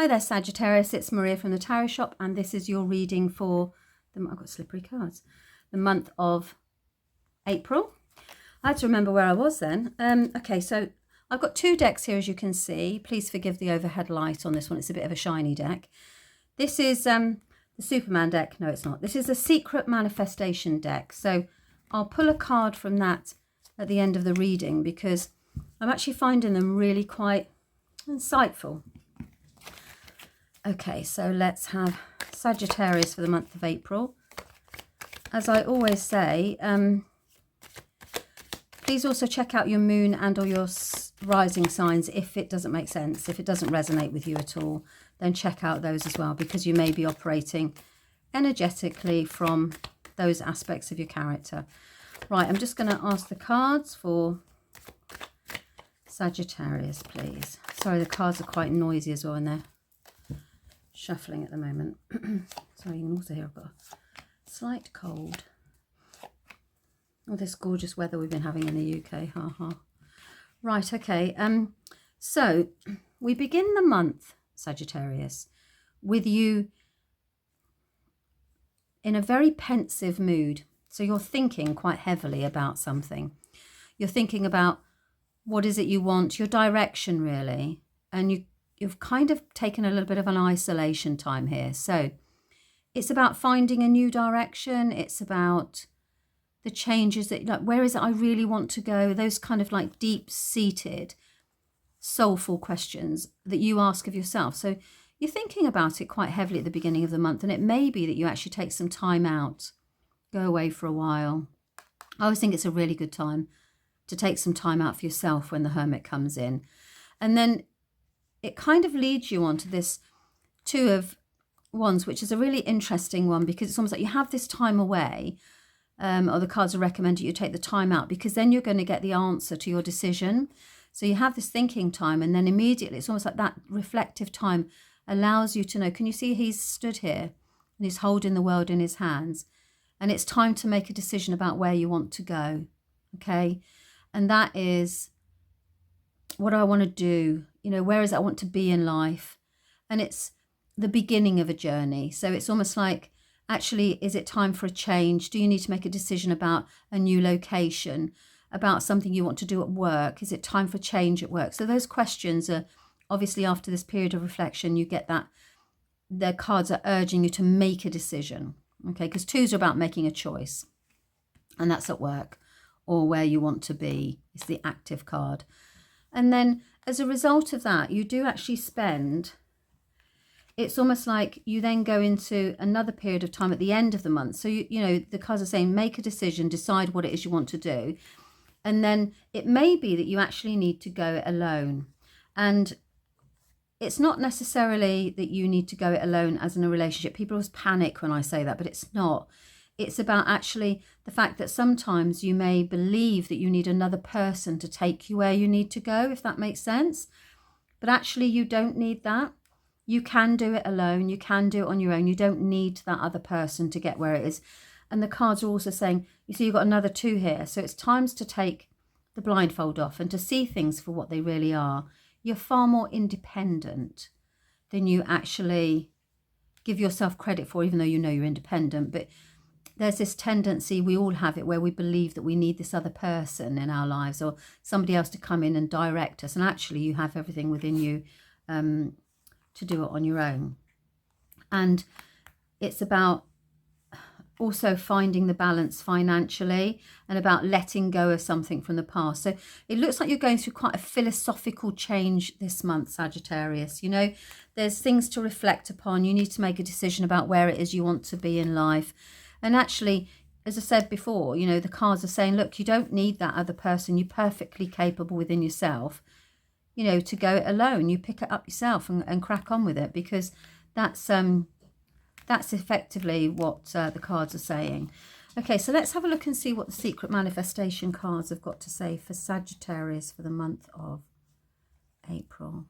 Hi there, Sagittarius. It's Maria from the Tarot Shop, and this is your reading for I've got slippery cards. The month of April. I had to remember where I was then. Okay, so I've got two decks here, as you can see. Please forgive the overhead light on this one. It's a bit of a shiny deck. This is the Superman deck. No, it's not. This is a Secret Manifestation deck. So I'll pull a card from that at the end of the reading because I'm actually finding them really quite insightful. Okay, so let's have Sagittarius for the month of April. As I always say, please also check out your moon and or your rising signs if it doesn't make sense. If it doesn't resonate with you at all, then check out those as well, because you may be operating energetically from those aspects of your character. Right, I'm just going to ask the cards for Sagittarius, please. Sorry, the cards are quite noisy as well, and they're shuffling at the moment. Sorry, you can also hear I've got a slight cold. All this gorgeous weather we've been having in the UK. Right, okay. So we begin the month, Sagittarius, with you in a very pensive mood. So you're thinking quite heavily about something. You're thinking about what is it you want, your direction really, and you've kind of taken a little bit of an isolation time here. So it's about finding a new direction. It's about the changes that, like, where is it I really want to go? Those kind of like deep-seated, soulful questions that you ask of yourself. So you're thinking about it quite heavily at the beginning of the month, and it may be that you actually take some time out, go away for a while. I always think it's a really good time to take some time out for yourself when the Hermit comes in. And then it kind of leads you on to this Two of Wands, which is a really interesting one, because it's almost like you have this time away, or the cards are recommending you take the time out, because then you're going to get the answer to your decision. So you have this thinking time, and then immediately it's almost like that reflective time allows you to know, can you see he's stood here and he's holding the world in his hands, and it's time to make a decision about where you want to go. Okay, and that is, what do I want to do? You know, where is it I want to be in life? And it's the beginning of a journey. So it's almost like, actually, is it time for a change? Do you need to make a decision about a new location, about something you want to do at work? Is it time for change at work? So those questions are obviously, after this period of reflection, you get that the cards are urging you to make a decision. Okay, because twos are about making a choice, and that's at work or where you want to be. It's the active card. And then as a result of that, you do actually spend, it's almost like you then go into another period of time at the end of the month. So, you know, the cards are saying, make a decision, decide what it is you want to do. And then it may be that you actually need to go it alone. And it's not necessarily that you need to go it alone as in a relationship. People always panic when I say that, but it's not. It's about actually the fact that sometimes you may believe that you need another person to take you where you need to go, if that makes sense. But actually you don't need that. You can do it alone. You can do it on your own. You don't need that other person to get where it is. And the cards are also saying, you see, you've got another two here. So it's times to take the blindfold off and to see things for what they really are. You're far more independent than you actually give yourself credit for, even though you know you're independent. But there's this tendency, we all have it, where we believe that we need this other person in our lives or somebody else to come in and direct us. And actually you have everything within you to do it on your own. And it's about also finding the balance financially and about letting go of something from the past. So it looks like you're going through quite a philosophical change this month, Sagittarius. You know, there's things to reflect upon. You need to make a decision about where it is you want to be in life. And actually, as I said before, you know, the cards are saying, look, you don't need that other person. You're perfectly capable within yourself, you know, to go it alone. You pick it up yourself and crack on with it, because that's effectively what the cards are saying. Okay, so let's have a look and see what the Secret Manifestation cards have got to say for Sagittarius for the month of April.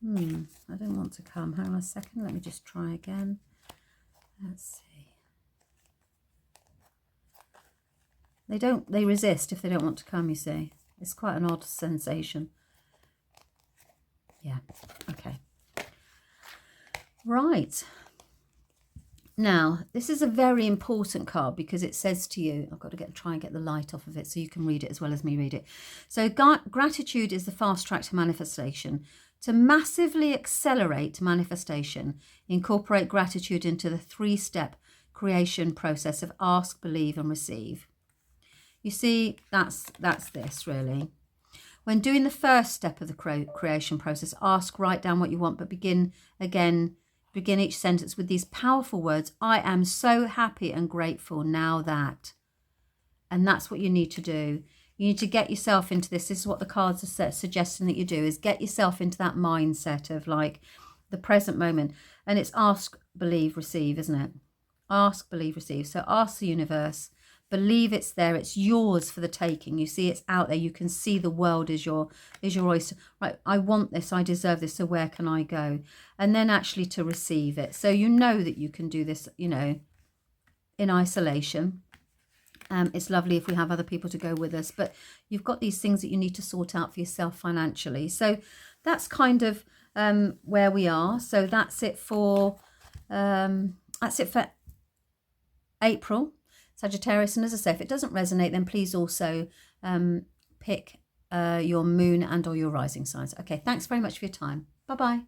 I don't want to come. Hang on a second. Let me just try again. Let's see. They resist if they don't want to come, you see. It's quite an odd sensation. Yeah, okay. Right. Now, this is a very important card because it says to you, I've got to try and get the light off of it so you can read it as well as me read it. So gratitude is the fast track to manifestation. To massively accelerate manifestation, incorporate gratitude into the 3-step creation process of ask, believe, and receive. You see, that's this really. When doing the first step of the creation process, ask, write down what you want, but begin each sentence with these powerful words. I am so happy and grateful now that. And that's what you need to do. You need to get yourself into this. This is what the cards are suggesting that you do, is get yourself into that mindset of like the present moment. And it's ask, believe, receive, isn't it? Ask, believe, receive. So ask the universe. Believe it's there. It's yours for the taking. You see, it's out there. You can see the world is your oyster. Right, I want this. I deserve this. So where can I go? And then actually to receive it. So you know that you can do this, you know, in isolation. It's lovely if we have other people to go with us. But you've got these things that you need to sort out for yourself financially. So that's kind of where we are. So that's it for April. Sagittarius, and as I say, if it doesn't resonate, then please also pick your moon and or your rising signs. Okay, thanks very much for your time. Bye-bye.